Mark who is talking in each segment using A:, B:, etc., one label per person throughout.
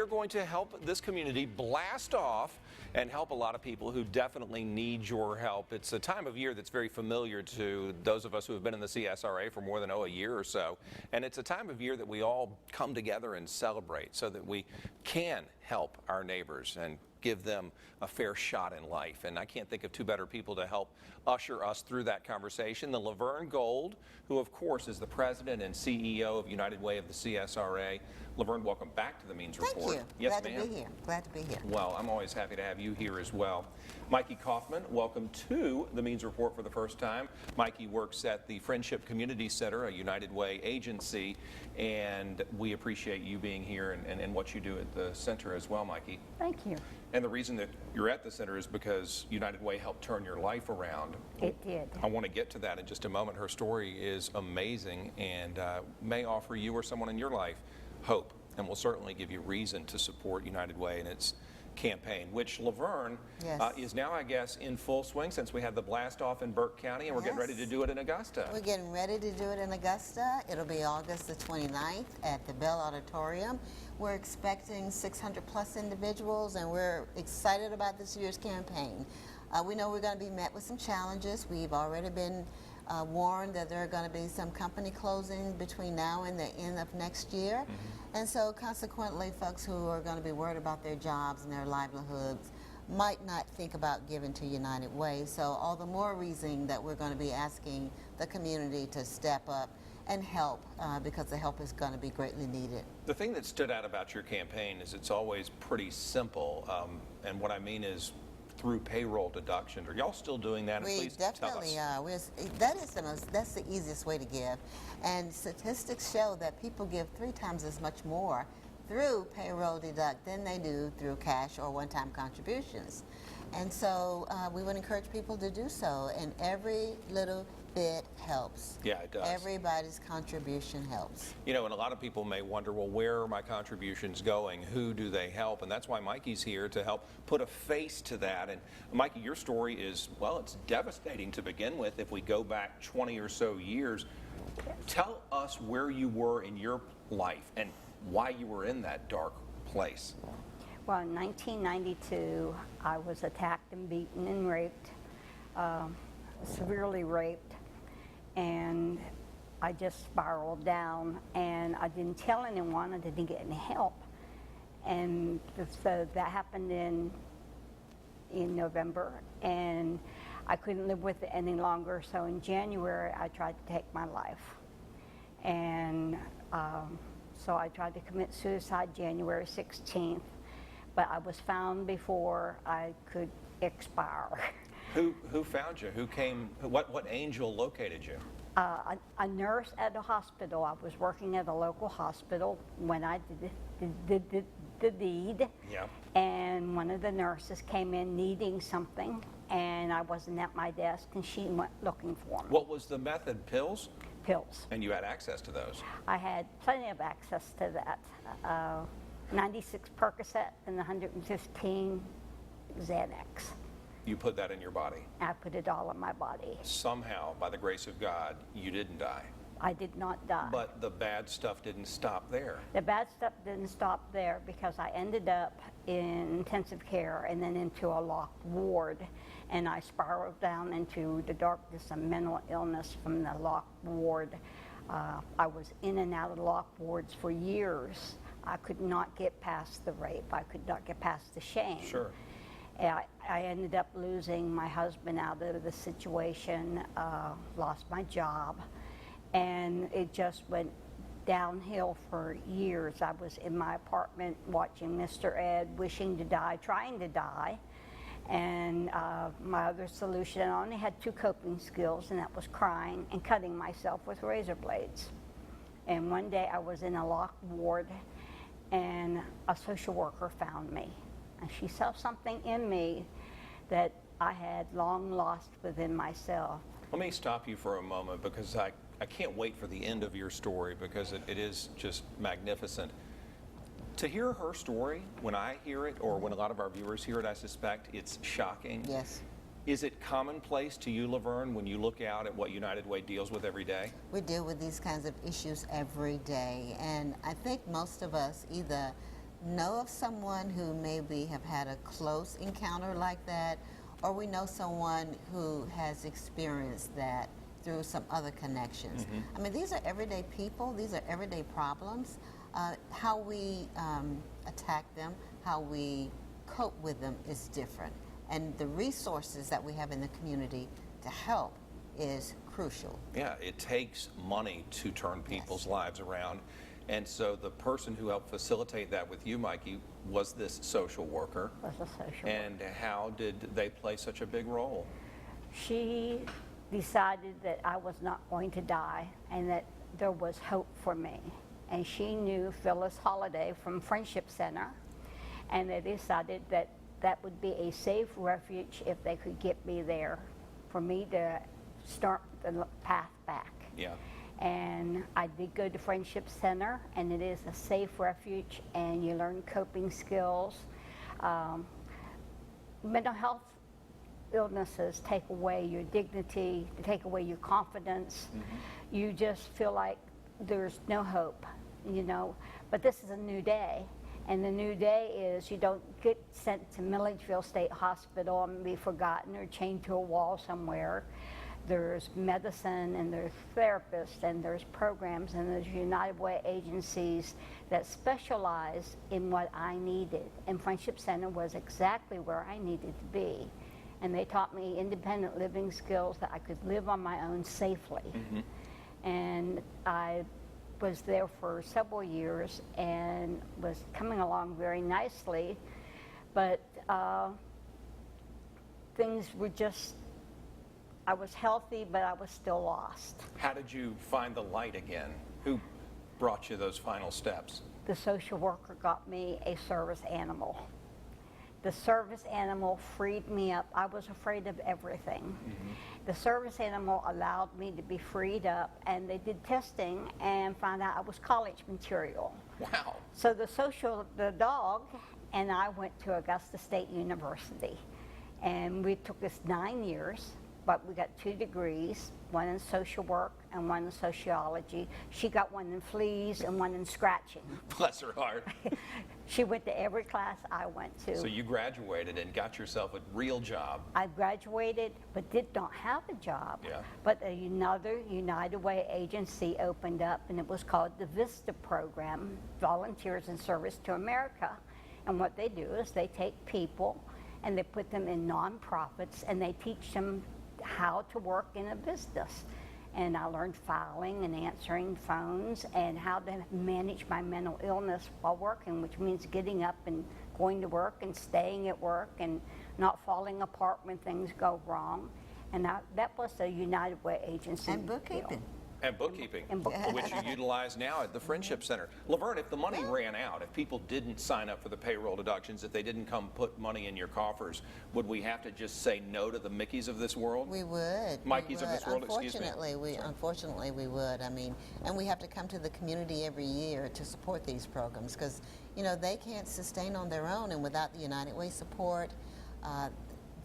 A: are going to help this community blast off and help a lot of people who definitely need your help. It's a time of year that's very familiar to those of us who have been in the CSRA for more than a year or so. And it's a time of year that we all come together and celebrate so that we can help our neighbors and give them a fair shot in life. And I can't think of two better people to help usher us through that conversation than LaVerne Gold, who of course is the president and CEO of United Way of the CSRA. LaVerne, welcome back to the Means Report.
B: Thank you.
A: Yes,
B: Glad to be here. Glad to be here.
A: Well, I'm always happy to have you here as well. Mikey Coffman, welcome to the Means Report for the first time. Mikey works at the Friendship Community Center, a United Way agency, and we appreciate you being here and what you do at the center as well, Mikey.
C: Thank you.
A: And the reason that you're at the center is because United Way helped turn your life around.
C: It did.
A: I want to get to that in just a moment. Her story is amazing and may offer you or someone in your life hope, and will certainly give you reason to support United Way and its campaign, which LaVerne is now, I guess, in full swing since we had the blast off in Burke County, and we're getting ready to do it in Augusta.
B: We're getting ready to do it in Augusta. It'll be August the 29th at the Bell Auditorium. We're expecting 600 plus individuals, and we're excited about this year's campaign. We know we're going to be met with some challenges. We've already been warned that there are going to be some company closing between now and the end of next year. And so consequently, folks who are going to be worried about their jobs and their livelihoods might not think about giving to United Way. So all the more reason that we're going to be asking the community to step up and help because the help is going to be greatly needed.
A: The thing that stood out about your campaign is it's always pretty simple, and what I mean is through payroll deduction. Are y'all still doing that?
B: We definitely are. That's the easiest way to give. And statistics show that people give 3 times as much more through payroll deduct than they do through cash or one-time contributions. And so we would encourage people to do so, and every little bit helps.
A: Yeah, it does.
B: Everybody's contribution helps.
A: You know, and a lot of people may wonder, well, where are my contributions going? Who do they help? And that's why Mikey's here to help put a face to that. And Mikey, your story is, well, it's devastating to begin with. If we go back 20 or so years, tell us where you were in your life and why you were in that dark place.
C: Well, in 1992, I was attacked and beaten and raped, severely raped, and I just spiraled down, and I didn't tell anyone. I didn't get any help, and so that happened in November, and I couldn't live with it any longer. So in January, I tried to take my life, and so I tried to commit suicide January 16th. But I was found before I could expire.
A: Who found you? Who came? What angel located you?
C: A nurse at a hospital. I was working at a local hospital when I did the deed.
A: Yeah.
C: And one of the nurses came in needing something, and I wasn't at my desk, and she went looking for me.
A: What was the method? Pills?
C: Pills.
A: And you had access to those?
C: I had plenty of access to that. 96 Percocet and 115 Xanax.
A: You put that in your body?
C: I put it all in my body.
A: Somehow, by the grace of God, you didn't die.
C: I did not die.
A: But the bad stuff didn't stop there.
C: The bad stuff didn't stop there because I ended up in intensive care and then into a locked ward. And I spiraled down into the darkness of mental illness from the locked ward. I was in and out of locked wards for years. I could not get past the rape. I could not get past the shame.
A: Sure.
C: I ended up losing my husband out of the situation, lost my job, and it just went downhill for years. I was in my apartment watching Mr. Ed, wishing to die, trying to die, and my other solution, I only had 2 coping skills, and that was crying and cutting myself with razor blades. And one day I was in a locked ward, and a social worker found me, and she saw something in me that I had long lost within myself.
A: Let me stop you for a moment because I can't wait for the end of your story because it is just magnificent. To hear her story, when I hear it or when a lot of our viewers hear it, I suspect it's shocking.
B: Yes.
A: Is it commonplace to you, LaVerne, when you look out at what United Way deals with every day?
B: We deal with these kinds of issues every day, and I think most of us either know of someone who maybe have had a close encounter like that, or we know someone who has experienced that through some other connections. I mean, these are everyday people, these are everyday problems. How we attack them, how we cope with them is different. And the resources that we have in the community to help is crucial.
A: Yeah, it takes money to turn people's lives around. And so the person who helped facilitate that with you, Mikey, was this social worker.
C: Was a social
A: And how did they play such a big role?
C: She decided that I was not going to die and that there was hope for me. And she knew Phyllis Holliday from Friendship Center, and they decided that that would be a safe refuge if they could get me there for me to start the path back.
A: Yeah.
C: And I did go to Friendship Center, and it is a safe refuge, and you learn coping skills. Mental health illnesses take away your dignity, they take away your confidence. You just feel like there's no hope, you know. But this is a new day, and the new day is you don't get sent to Milledgeville State Hospital and be forgotten or chained to a wall somewhere. There's medicine, and there's therapists, and there's programs, and there's United Way agencies that specialize in what I needed. And Friendship Center was exactly where I needed to be. And they taught me independent living skills that I could live on my own safely. And I was there for several years and was coming along very nicely, but things were just, I was healthy, but I was still lost.
A: How did you find the light again? Who brought you those final steps?
C: The social worker got me a service animal. The service animal freed me up. I was afraid of everything. The service animal allowed me to be freed up, and they did testing and found out I was college material.
A: Wow.
C: So the dog and I went to Augusta State University, and it took us 9 years, but we got 2 degrees, one in social work and one in sociology. She got one in fleas and one in scratching.
A: Bless her heart.
C: She went to every class I went to.
A: So you graduated and got yourself a real job.
C: I graduated, but did not have a job.
A: Yeah.
C: But another United Way agency opened up, and it was called the Vista Program, Volunteers in Service to America. And what they do is they take people and they put them in nonprofits, and they teach them how to work in a business. And I learned filing and answering phones and how to manage my mental illness while working, which means getting up and going to work and staying at work and not falling apart when things go wrong. And that was a United Way agency.
B: And bookkeeping.
C: deal.
A: And bookkeeping,
C: And bookkeeping.
A: which you utilize now at the Friendship Center. LaVerne, if the money ran out, if people didn't sign up for the payroll deductions, if they didn't come put money in your coffers, would we have to just say no to the Mickeys of this world?
B: We would.
A: Mikeys of this world, excuse me.
B: Unfortunately, we would. I mean, and we have to come to the community every year to support these programs because, you know, they can't sustain on their own, and without the United Way support,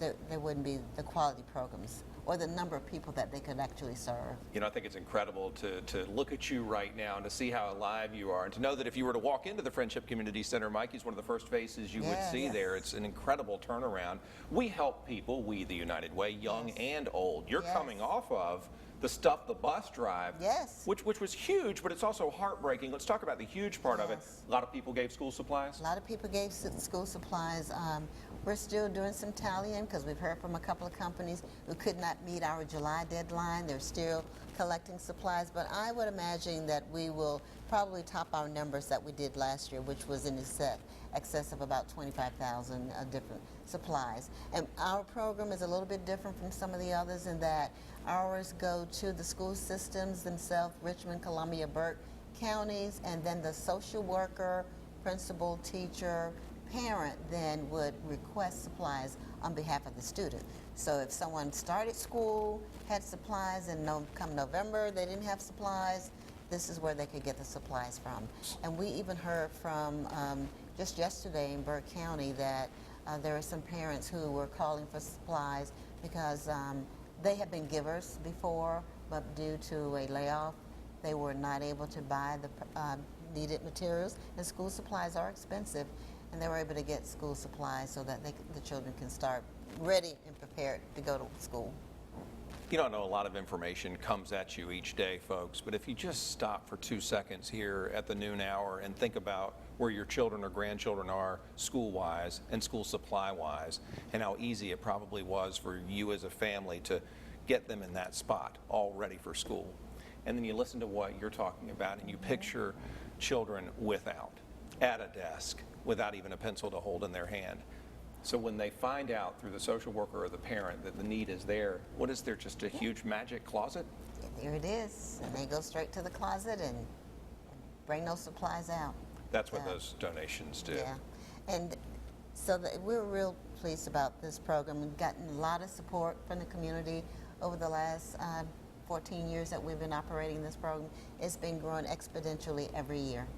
B: there wouldn't be the quality programs or the number of people that they could actually serve.
A: You know, I think it's incredible to look at you right now and to see how alive you are, and to know that if you were to walk into the Friendship Community Center, Mikey's one of the first faces you would see there. It's an incredible turnaround. We help people, we the United Way, young and old. You're coming off of the Stuff the Bus drive, which was huge, but it's also heartbreaking. Let's talk about the huge part of it. A lot of people gave school supplies.
B: A lot of people gave school supplies. We're still doing some tallying because we've heard from a couple of companies who could not meet our July deadline. They're still collecting supplies, but I would imagine that we will probably top our numbers that we did last year, which was in excess of about 25,000 different supplies. And our program is a little bit different from some of the others in that ours go to the school systems themselves, Richmond, Columbia, Burke counties, and then the social worker, principal, teacher, parent then would request supplies on behalf of the student. So if someone started school, had supplies, and come November they didn't have supplies, this is where they could get the supplies from. And we even heard from just yesterday in Burke County that there are some parents who were calling for supplies because they had been givers before, but due to a layoff, they were not able to buy the needed materials, and school supplies are expensive, and they were able to get school supplies so that the children can start ready and prepared to go to school.
A: You don't know, a lot of information comes at you each day, folks, but if you just stop for 2 seconds here at the noon hour and think about where your children or grandchildren are school-wise and school supply-wise, and how easy it probably was for you as a family to get them in that spot, all ready for school. And then you listen to what you're talking about, and you picture children without, at a desk, without even a pencil to hold in their hand. So when they find out through the social worker or the parent that the need is there, what is there, just a huge magic closet?
B: There it is, and they go straight to the closet and bring those supplies out.
A: That's what those donations do.
B: Yeah, and so we're real pleased about this program. We've gotten a lot of support from the community over the last 14 years that we've been operating this program. It's been growing exponentially every year.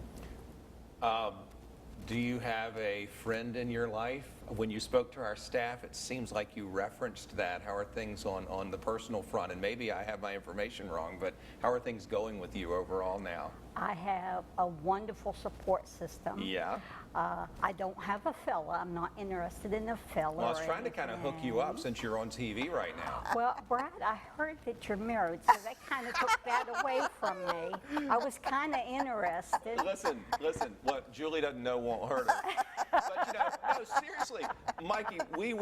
A: Do you have a friend in your life? When you spoke to our staff, it seems like you referenced that. How are things on the personal front? And maybe I have my information wrong, but how are things going with you overall now?
C: I have a wonderful support system.
A: Yeah.
C: I don't have a fella. I'm not interested in a fella.
A: Well, I was
C: or
A: trying to kind of hook you up since you're on TV right now.
C: Well, Brad, I heard that you're married, so that kind of took that away from me. I was kind of interested.
A: Listen, what Julie doesn't know won't hurt her. But you know, no, seriously, Mikey, we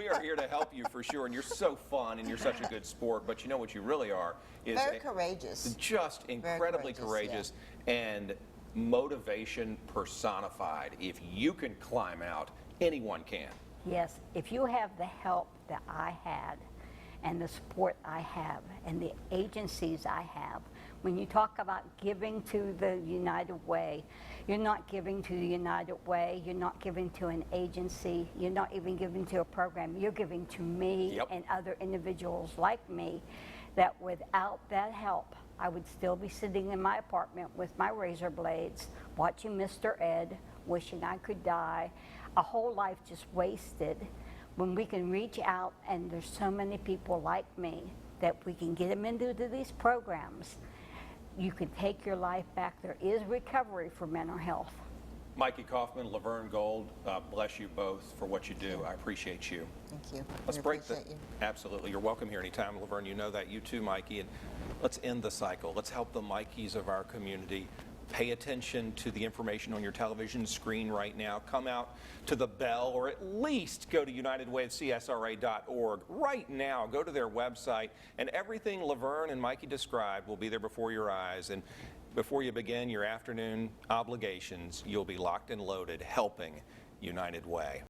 A: are here to help you for sure, and you're so fun and you're such a good sport, but you know what you really are is
B: Very courageous.
A: Just incredibly courageous
B: yeah.
A: and motivation personified. If you can climb out, anyone can.
C: Yes, if you have the help that I had and the support I have and the agencies I have, when you talk about giving to the United Way, you're not giving to the United Way, you're not giving to an agency, you're not even giving to a program, you're giving to me
A: Yep.
C: and other individuals like me, that without that help, I would still be sitting in my apartment with my razor blades, watching Mr. Ed, wishing I could die, a whole life just wasted. When we can reach out, and there's so many people like me, that we can get them into these programs, you can take your life back. There is recovery for mental health.
A: Mikey Coffman, LaVerne Gold, bless you both for what you do. I appreciate you.
B: Thank you.
A: Let's
B: We
A: break
B: appreciate you.
A: Absolutely. You're welcome here anytime, LaVerne. You know that. You too, Mikey. And let's end the cycle. Let's help the Mikeys of our community. Pay attention to the information on your television screen right now. Come out to the Bell, or at least go to unitedwayofcsra.org right now. Go to their website, and everything LaVerne and Mikey described will be there before your eyes. And before you begin your afternoon obligations, you'll be locked and loaded helping United Way.